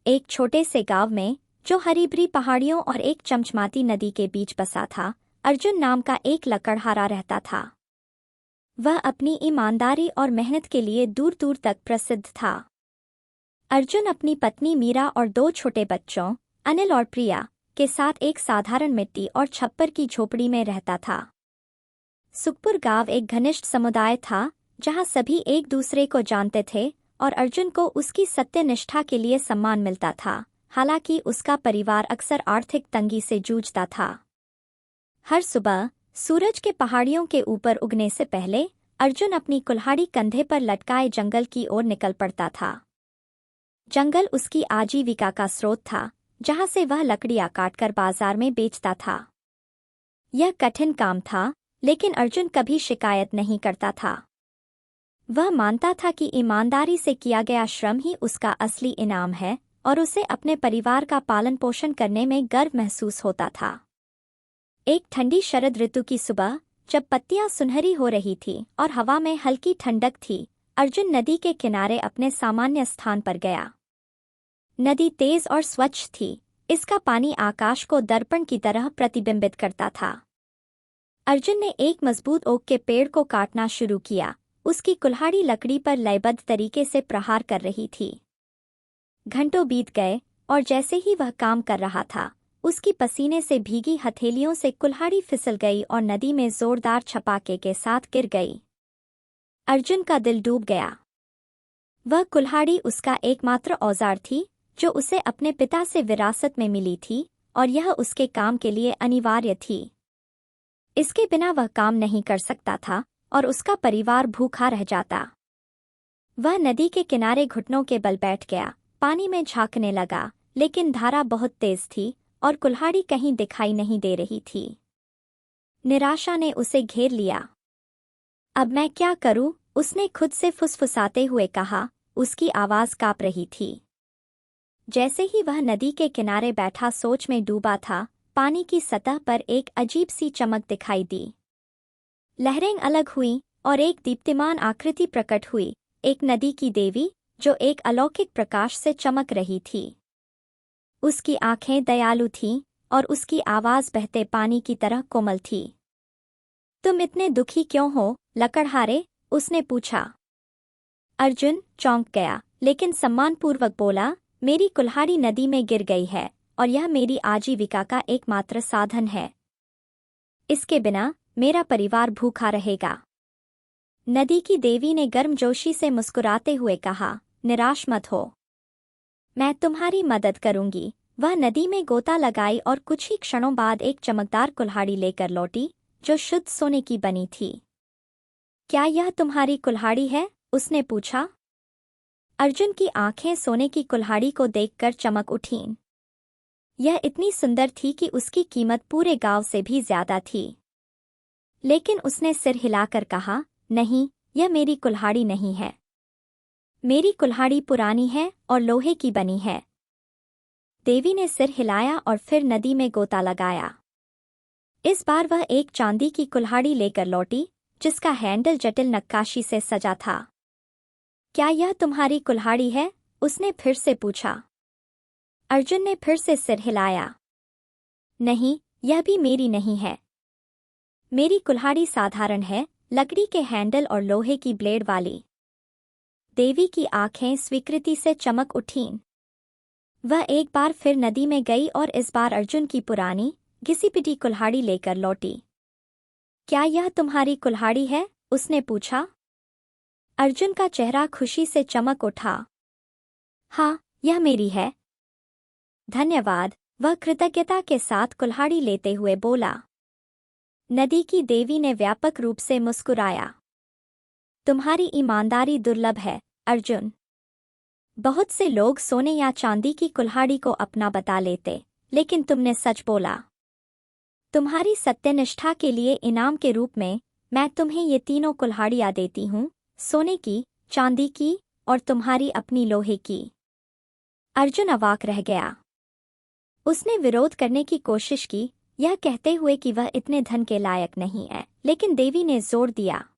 एक छोटे से गांव में, जो हरी भरी पहाड़ियों और एक चमचमाती नदी के बीच बसा था, अर्जुन नाम का एक लकड़हारा रहता था। वह अपनी ईमानदारी और मेहनत के लिए दूर दूर तक प्रसिद्ध था। अर्जुन अपनी पत्नी मीरा और दो छोटे बच्चों, अनिल और प्रिया, के साथ एक साधारण मिट्टी और छप्पर की झोपड़ी में रहता था। सुखपुर गांव एक घनिष्ठ समुदाय था, जहां सभी एक दूसरे को जानते थे और अर्जुन को उसकी सत्यनिष्ठा के लिए सम्मान मिलता था। हालांकि उसका परिवार अक्सर आर्थिक तंगी से जूझता था। हर सुबह सूरज के पहाड़ियों के ऊपर उगने से पहले अर्जुन अपनी कुल्हाड़ी कंधे पर लटकाए जंगल की ओर निकल पड़ता था। जंगल उसकी आजीविका का स्रोत था, जहां से वह लकड़ियां काटकर बाजार में बेचता था। यह कठिन काम था, लेकिन अर्जुन कभी शिकायत नहीं करता था। वह मानता था कि ईमानदारी से किया गया श्रम ही उसका असली इनाम है और उसे अपने परिवार का पालन पोषण करने में गर्व महसूस होता था। एक ठंडी शरद ऋतु की सुबह, जब पत्तियां सुनहरी हो रही थीं और हवा में हल्की ठंडक थी, अर्जुन नदी के किनारे अपने सामान्य स्थान पर गया। नदी तेज और स्वच्छ थी, इसका पानी आकाश को दर्पण की तरह प्रतिबिंबित करता था। अर्जुन ने एक मजबूत ओक के पेड़ को काटना शुरू किया। उसकी कुल्हाड़ी लकड़ी पर लयबद्ध तरीके से प्रहार कर रही थी। घंटों बीत गए और जैसे ही वह काम कर रहा था, उसकी पसीने से भीगी हथेलियों से कुल्हाड़ी फिसल गई और नदी में जोरदार छपाके के साथ गिर गई। अर्जुन का दिल डूब गया। वह कुल्हाड़ी उसका एकमात्र औजार थी, जो उसे अपने पिता से विरासत में मिली थी, और यह उसके काम के लिए अनिवार्य थी। इसके बिना वह काम नहीं कर सकता था और उसका परिवार भूखा रह जाता। वह नदी के किनारे घुटनों के बल बैठ गया, पानी में झांकने लगा, लेकिन धारा बहुत तेज थी और कुल्हाड़ी कहीं दिखाई नहीं दे रही थी। निराशा ने उसे घेर लिया। अब मैं क्या करूं? उसने खुद से फुसफुसाते हुए कहा। उसकी आवाज कांप रही थी। जैसे ही वह नदी के किनारे बैठा सोच में डूबा था, पानी की सतह पर एक अजीब सी चमक दिखाई दी। लहरें अलग हुईं और एक दीप्तिमान आकृति प्रकट हुई, एक नदी की देवी, जो एक अलौकिक प्रकाश से चमक रही थी। उसकी आंखें दयालु थीं और उसकी आवाज बहते पानी की तरह कोमल थी। तुम इतने दुखी क्यों हो, लकड़हारे? उसने पूछा। अर्जुन चौंक गया, लेकिन सम्मानपूर्वक बोला, मेरी कुल्हाड़ी नदी में गिर गई है और यह मेरी आजीविका का एकमात्र साधन है। इसके बिना मेरा परिवार भूखा रहेगा। नदी की देवी ने गर्मजोशी से मुस्कुराते हुए कहा, निराश मत हो, मैं तुम्हारी मदद करूंगी। वह नदी में गोता लगाई और कुछ ही क्षणों बाद एक चमकदार कुल्हाड़ी लेकर लौटी, जो शुद्ध सोने की बनी थी। क्या यह तुम्हारी कुल्हाड़ी है? उसने पूछा। अर्जुन की आंखें सोने की कुल्हाड़ी को देखकर चमक उठीं। यह इतनी सुंदर थी कि उसकी कीमत पूरे गांव से भी ज्यादा थी। लेकिन उसने सिर हिलाकर कहा, नहीं, यह मेरी कुल्हाड़ी नहीं है। मेरी कुल्हाड़ी पुरानी है और लोहे की बनी है। देवी ने सिर हिलाया और फिर नदी में गोता लगाया। इस बार वह एक चांदी की कुल्हाड़ी लेकर लौटी, जिसका हैंडल जटिल नक्काशी से सजा था। क्या यह तुम्हारी कुल्हाड़ी है? उसने फिर से पूछा। अर्जुन ने फिर से सिर हिलाया। नहीं, यह भी मेरी नहीं है। मेरी कुल्हाड़ी साधारण है, लकड़ी के हैंडल और लोहे की ब्लेड वाली। देवी की आंखें स्वीकृति से चमक उठीं। वह एक बार फिर नदी में गई और इस बार अर्जुन की पुरानी, घिसी-पिटी कुल्हाड़ी लेकर लौटी। क्या यह तुम्हारी कुल्हाड़ी है? उसने पूछा। अर्जुन का चेहरा खुशी से चमक उठा। हाँ, यह मेरी है। धन्यवाद, वह कृतज्ञता के साथ कुल्हाड़ी लेते हुए बोला। नदी की देवी ने व्यापक रूप से मुस्कुराया। तुम्हारी ईमानदारी दुर्लभ है, अर्जुन। बहुत से लोग सोने या चांदी की कुल्हाड़ी को अपना बता लेते, लेकिन तुमने सच बोला। तुम्हारी सत्यनिष्ठा के लिए इनाम के रूप में मैं तुम्हें ये तीनों कुल्हाड़ियां देती हूँ, सोने की, चांदी की और तुम्हारी अपनी लोहे की। अर्जुन अवाक रह गया। उसने विरोध करने की कोशिश की, यह कहते हुए कि वह इतने धन के लायक नहीं है, लेकिन देवी ने जोर दिया।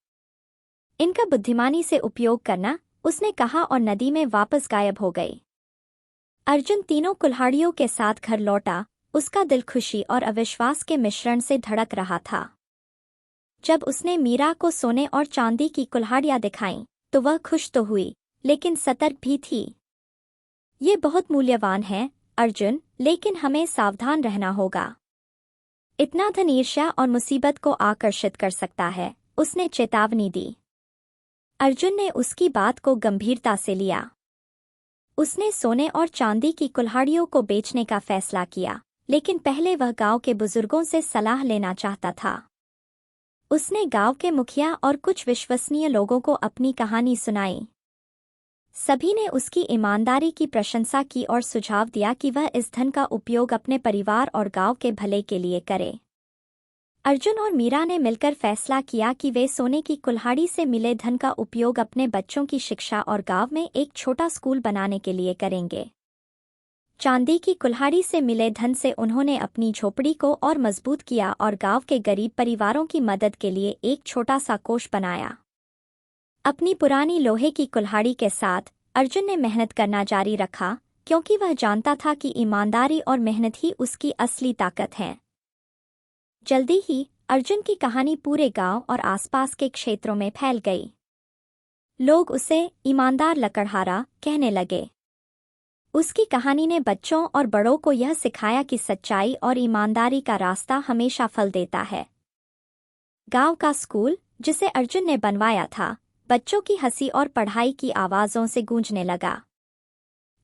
इनका बुद्धिमानी से उपयोग करना, उसने कहा और नदी में वापस गायब हो गई। अर्जुन तीनों कुल्हाड़ियों के साथ घर लौटा। उसका दिल खुशी और अविश्वास के मिश्रण से धड़क रहा था। जब उसने मीरा को सोने और चांदी की कुल्हाड़ियां दिखाईं, तो वह खुश तो हुई, लेकिन सतर्क भी थी। ये बहुत मूल्यवान है, अर्जुन, लेकिन हमें सावधान रहना होगा। इतना धन ईर्ष्या और मुसीबत को आकर्षित कर सकता है, उसने चेतावनी दी। अर्जुन ने उसकी बात को गंभीरता से लिया। उसने सोने और चांदी की कुल्हाड़ियों को बेचने का फैसला किया, लेकिन पहले वह गांव के बुजुर्गों से सलाह लेना चाहता था। उसने गांव के मुखिया और कुछ विश्वसनीय लोगों को अपनी कहानी सुनाई। सभी ने उसकी ईमानदारी की प्रशंसा की और सुझाव दिया कि वह इस धन का उपयोग अपने परिवार और गांव के भले के लिए करे। अर्जुन और मीरा ने मिलकर फैसला किया कि वे सोने की कुल्हाड़ी से मिले धन का उपयोग अपने बच्चों की शिक्षा और गांव में एक छोटा स्कूल बनाने के लिए करेंगे। चांदी की कुल्हाड़ी से मिले धन से उन्होंने अपनी झोपड़ी को और मजबूत किया और गांव के गरीब परिवारों की मदद के लिए एक छोटा सा कोष बनाया। अपनी पुरानी लोहे की कुल्हाड़ी के साथ अर्जुन ने मेहनत करना जारी रखा, क्योंकि वह जानता था कि ईमानदारी और मेहनत ही उसकी असली ताकत है। जल्दी ही अर्जुन की कहानी पूरे गांव और आसपास के क्षेत्रों में फैल गई। लोग उसे ईमानदार लकड़हारा कहने लगे। उसकी कहानी ने बच्चों और बड़ों को यह सिखाया कि सच्चाई और ईमानदारी का रास्ता हमेशा फल देता है। गांव का स्कूल, जिसे अर्जुन ने बनवाया था, बच्चों की हंसी और पढ़ाई की आवाज़ों से गूंजने लगा।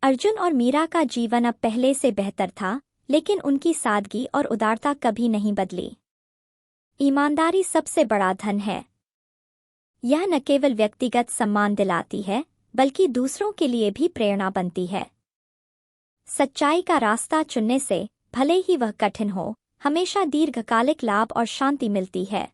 अर्जुन और मीरा का जीवन अब पहले से बेहतर था, लेकिन उनकी सादगी और उदारता कभी नहीं बदली। ईमानदारी सबसे बड़ा धन है। यह न केवल व्यक्तिगत सम्मान दिलाती है, बल्कि दूसरों के लिए भी प्रेरणा बनती है। सच्चाई का रास्ता चुनने से, भले ही वह कठिन हो, हमेशा दीर्घकालिक लाभ और शांति मिलती है।